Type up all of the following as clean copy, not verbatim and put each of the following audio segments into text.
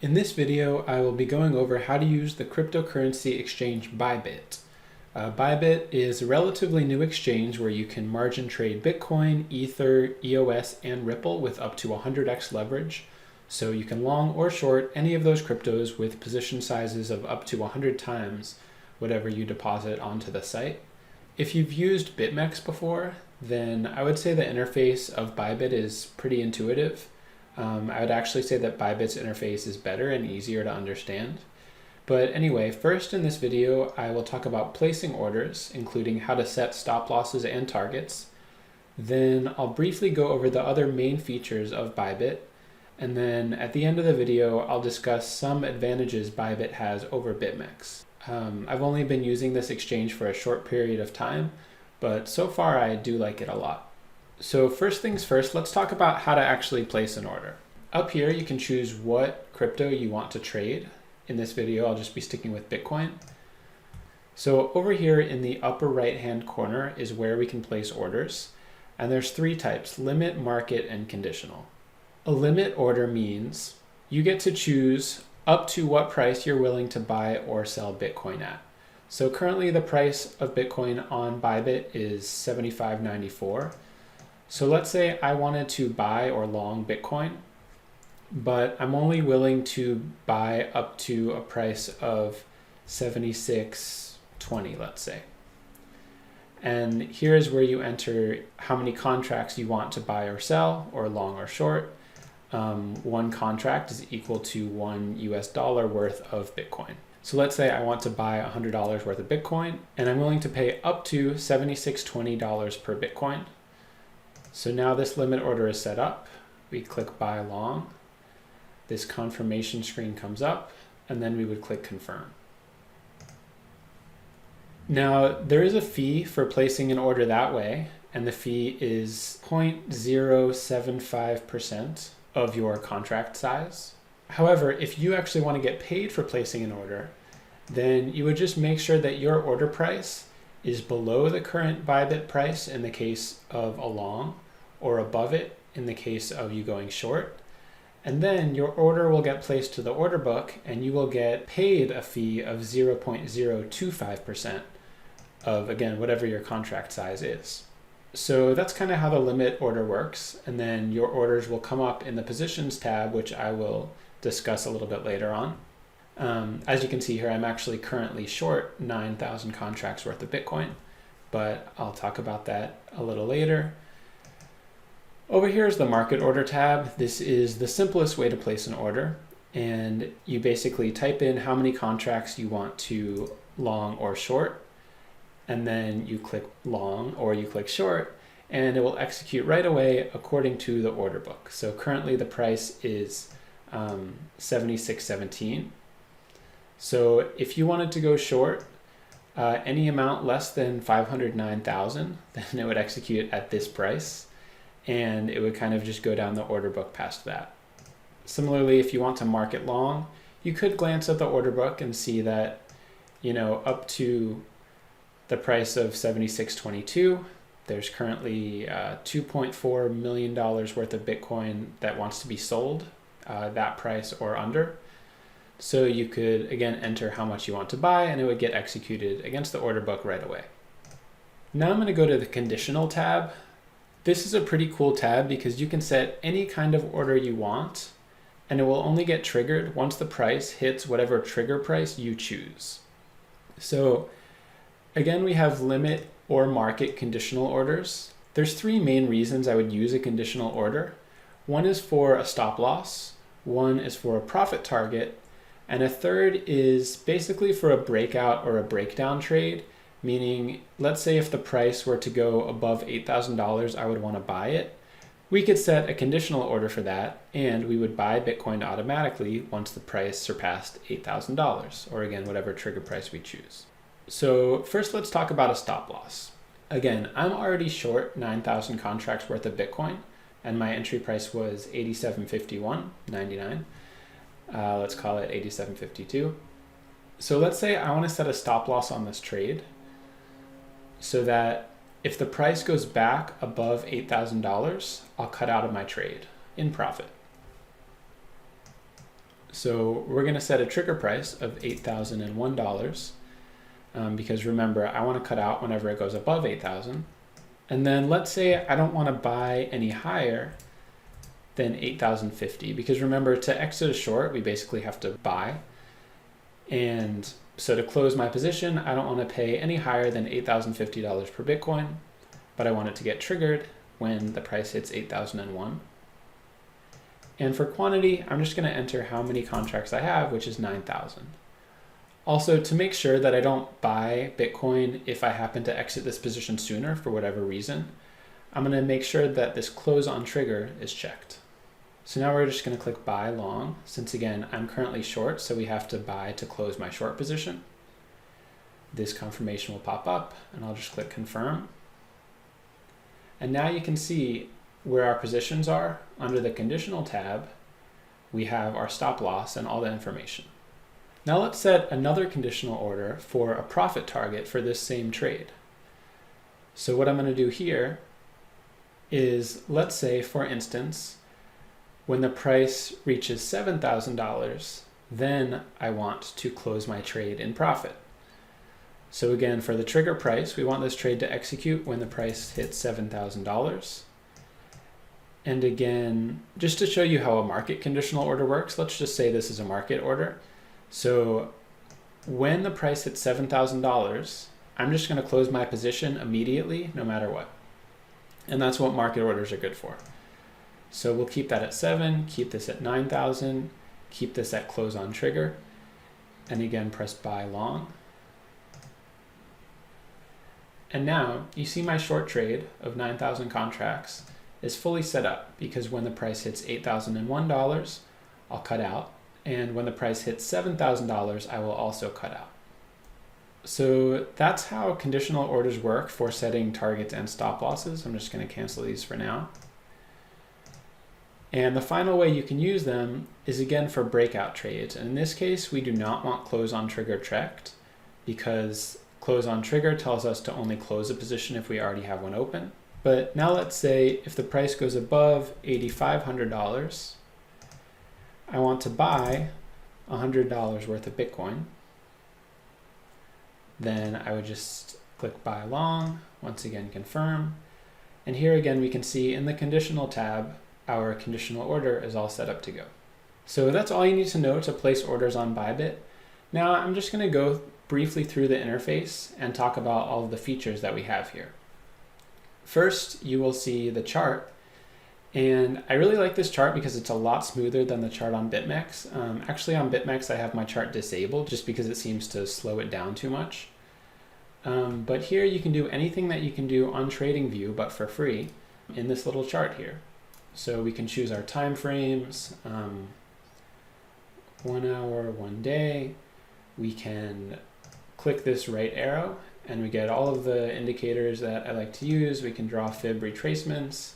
In this video, I will be going over how to use the cryptocurrency exchange Bybit. Bybit is a relatively new exchange where you can margin trade Bitcoin, Ether, EOS, and Ripple with up to 100x leverage. So you can long or short any of those cryptos with position sizes of up to 100 times whatever you deposit onto the site. If you've used BITMEX before, then I would say the interface of Bybit is pretty intuitive. I would actually say that Bybit's interface is better and easier to understand. But anyway, first in this video, I will talk about placing orders, including how to set stop losses and targets. Then I'll briefly go over the other main features of Bybit. And then at the end of the video, I'll discuss some advantages Bybit has over BITMEX. I've only been using this exchange for a short period of time, but so far I do like it a lot. So first things first, let's talk about how to actually place an order. Up here, you can choose what crypto you want to trade. In this video, I'll just be sticking with Bitcoin. So over here in the upper right-hand corner is where we can place orders. And there's three types: limit, market, and conditional. A limit order means you get to choose up to what price you're willing to buy or sell Bitcoin at. So currently the price of Bitcoin on Bybit is $75.94. So let's say I wanted to buy or long Bitcoin, but I'm only willing to buy up to a price of $76.20, let's say. And here's where you enter how many contracts you want to buy or sell, or long or short. One contract is equal to $1 worth of Bitcoin. So let's say I want to buy $100 worth of Bitcoin, and I'm willing to pay up to $76.20 per Bitcoin. So now this limit order is set up. We click buy long. This confirmation screen comes up, and then we would click confirm. Now there is a fee for placing an order that way, and the fee is 0.075% of your contract size. However, if you actually want to get paid for placing an order, then you would just make sure that your order price is below the current Bybit price in the case of a long, or above it in the case of you going short. And then your order will get placed to the order book, and you will get paid a fee of 0.025% of, again, whatever your contract size is. So that's kind of how the limit order works. And then your orders will come up in the positions tab, which I will discuss a little bit later on. As you can see here, I'm actually currently short 9,000 contracts worth of Bitcoin, but I'll talk about that a little later. Over here is the market order tab. This is the simplest way to place an order. And you basically type in how many contracts you want to long or short, and then you click long or you click short, and it will execute right away according to the order book. So currently the price is $76.17. So if you wanted to go short any amount less than 509,000, then it would execute at this price, and it would kind of just go down the order book past that. Similarly, if you want to market long, you could glance at the order book and see that, you know, up to the price of $76.22, there's currently $2.4 million worth of Bitcoin that wants to be sold, that price or under. So you could, again, enter how much you want to buy, and it would get executed against the order book right away. Now I'm going to go to the conditional tab. This is a pretty cool tab because you can set any kind of order you want, and it will only get triggered once the price hits whatever trigger price you choose. So again, we have limit or market conditional orders. There's three main reasons I would use a conditional order. One is for a stop loss, one is for a profit target, and a third is basically for a breakout or a breakdown trade, meaning let's say if the price were to go above $8,000, I would want to buy it. We could set a conditional order for that, and we would buy Bitcoin automatically once the price surpassed $8,000, or again, whatever trigger price we choose. So first, let's talk about a stop loss. Again, I'm already short 9,000 contracts worth of Bitcoin, and my entry price was $87.51.99. Let's call it $87.52. So let's say I want to set a stop loss on this trade so that if the price goes back above $8,000, I'll cut out of my trade in profit. So we're going to set a trigger price of $8,001 because remember, I want to cut out whenever it goes above 8,000. And then let's say I don't want to buy any higher than 8,050 because remember, to exit a short, we basically have to buy. And so to close my position, I don't want to pay any higher than $8,050 per Bitcoin, but I want it to get triggered when the price hits 8,001. And for quantity, I'm just going to enter how many contracts I have, which is 9,000. Also, to make sure that I don't buy Bitcoin if I happen to exit this position sooner for whatever reason, I'm going to make sure that this close on trigger is checked. So now we're just going to click buy long, since again, I'm currently short, so we have to buy to close my short position. This confirmation will pop up, and I'll just click confirm. And now you can see where our positions are. Under the conditional tab, we have our stop loss and all the information. Now let's set another conditional order for a profit target for this same trade. So what I'm going to do here is, let's say, for instance, when the price reaches $7,000, then I want to close my trade in profit. So again, for the trigger price, we want this trade to execute when the price hits $7,000. And again, just to show you how a market conditional order works, let's just say this is a market order. So when the price hits $7,000, I'm just going to close my position immediately, no matter what. And that's what market orders are good for. So we'll keep that at 7, keep this at 9,000, keep this at close on trigger, and again, press buy long. And now you see my short trade of 9,000 contracts is fully set up because when the price hits $8,001, I'll cut out. And when the price hits $7,000, I will also cut out. So that's how conditional orders work for setting targets and stop losses. I'm just going to cancel these for now. And the final way you can use them is again for breakout trades. And in this case, we do not want close on trigger checked because close on trigger tells us to only close a position if we already have one open. But now let's say if the price goes above $8,500, I want to buy $100 worth of Bitcoin. Then I would just click buy long, once again confirm. And here again we can see in the conditional tab, our conditional order is all set up to go. So that's all you need to know to place orders on Bybit. Now I'm just going to go briefly through the interface and talk about all of the features that we have here. First, you will see the chart. And I really like this chart because it's a lot smoother than the chart on BITMEX. Actually on BITMEX, I have my chart disabled just because it seems to slow it down too much. But here you can do anything that you can do on TradingView, but for free in this little chart here. So we can choose our time frames, 1 hour, 1 day. We can click this right arrow and we get all of the indicators that I like to use. We can draw fib retracements.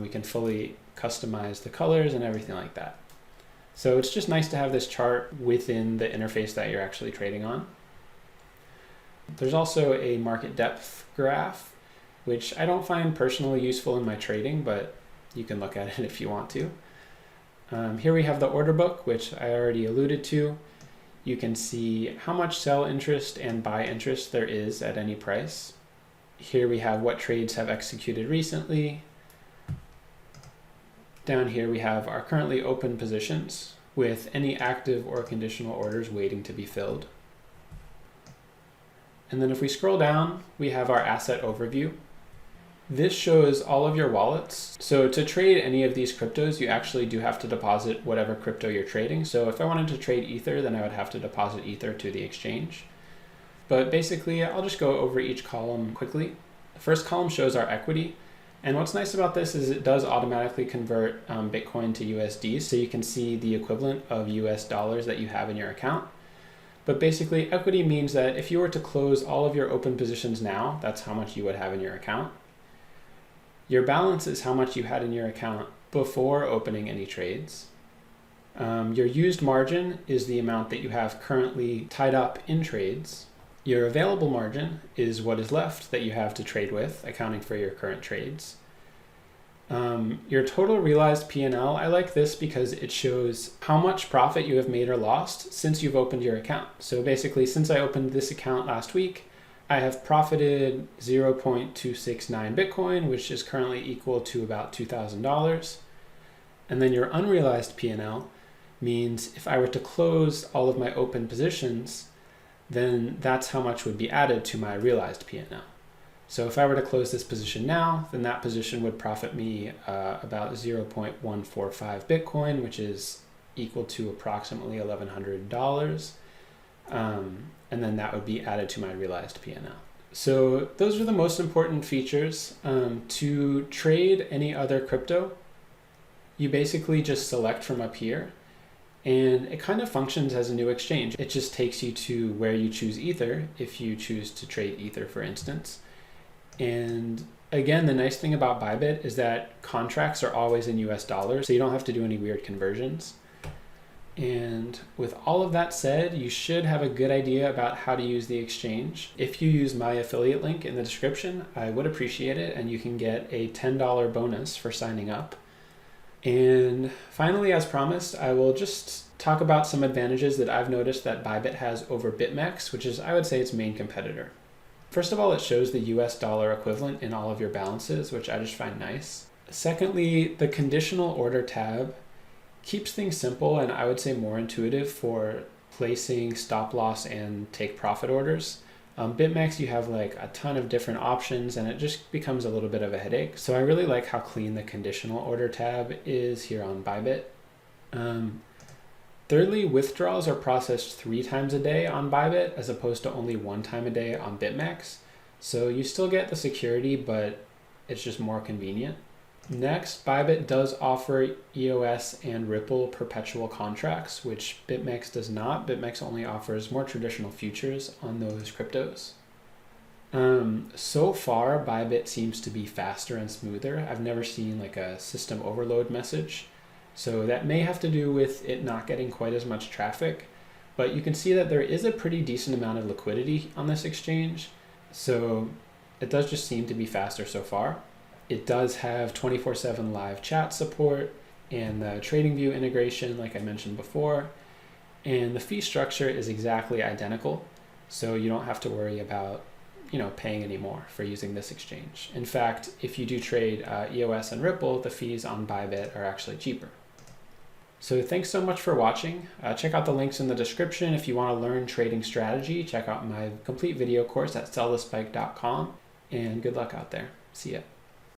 We can fully customize the colors and everything like that. So it's just nice to have this chart within the interface that you're actually trading on. There's also a market depth graph, which I don't find personally useful in my trading, but you can look at it if you want to. Here we have the order book, which I already alluded to. You can see how much sell interest and buy interest there is at any price. Here we have what trades have executed recently. Down here we have our currently open positions with any active or conditional orders waiting to be filled. And then if we scroll down, we have our asset overview. This shows all of your wallets. So to trade any of these cryptos, you actually do have to deposit whatever crypto you're trading. So if I wanted to trade Ether, then I would have to deposit Ether to the exchange. But basically, I'll just go over each column quickly. The first column shows our equity. And what's nice about this is it does automatically convert Bitcoin to USD, so you can see the equivalent of US dollars that you have in your account. But basically, equity means that if you were to close all of your open positions now, that's how much you would have in your account. Your balance is how much you had in your account before opening any trades. Your used margin is the amount that you have currently tied up in trades. Your available margin is what is left that you have to trade with, accounting for your current trades. Your total realized P&L, I like this because it shows how much profit you have made or lost since you've opened your account. So basically, since I opened this account last week, I have profited 0.269 Bitcoin, which is currently equal to about $2,000. And then your unrealized P&L means if I were to close all of my open positions, then that's how much would be added to my realized P&L. So if I were to close this position now, then that position would profit me about 0.145 Bitcoin, which is equal to approximately $1,100. And then that would be added to my realized P&L. So those are the most important features. To trade any other crypto, you basically just select from up here, and it kind of functions as a new exchange. It just takes you to where you choose Ether, if you choose to trade Ether, for instance. And again, the nice thing about Bybit is that contracts are always in US dollars, so you don't have to do any weird conversions. And with all of that said, you should have a good idea about how to use the exchange. If you use my affiliate link in the description, I would appreciate it, and you can get a $10 bonus for signing up. And finally, as promised, I will just talk about some advantages that I've noticed that Bybit has over BITMEX, which is, I would say, its main competitor. First of all, it shows the US dollar equivalent in all of your balances, which I just find nice. Secondly, the conditional order tab keeps things simple and I would say more intuitive for placing stop loss and take profit orders. BitMEX, you have like a ton of different options and it just becomes a little bit of a headache. So I really like how clean the conditional order tab is here on Bybit. Thirdly, withdrawals are processed 3 times a day on Bybit as opposed to only 1 time a day on BitMEX. So you still get the security, but it's just more convenient. Next, Bybit does offer EOS and Ripple perpetual contracts, which BitMEX does not. BitMEX only offers more traditional futures on those cryptos. So far, Bybit seems to be faster and smoother. I've never seen like a system overload message. So that may have to do with it not getting quite as much traffic, but you can see that there is a pretty decent amount of liquidity on this exchange. So it does just seem to be faster so far. It does have 24/7 live chat support and the TradingView integration, like I mentioned before. And the fee structure is exactly identical. So you don't have to worry about, paying any more for using this exchange. In fact, if you do trade EOS and Ripple, the fees on Bybit are actually cheaper. So thanks so much for watching. Check out the links in the description. If you want to learn trading strategy, check out my complete video course at sellthespike.com, and good luck out there. See ya.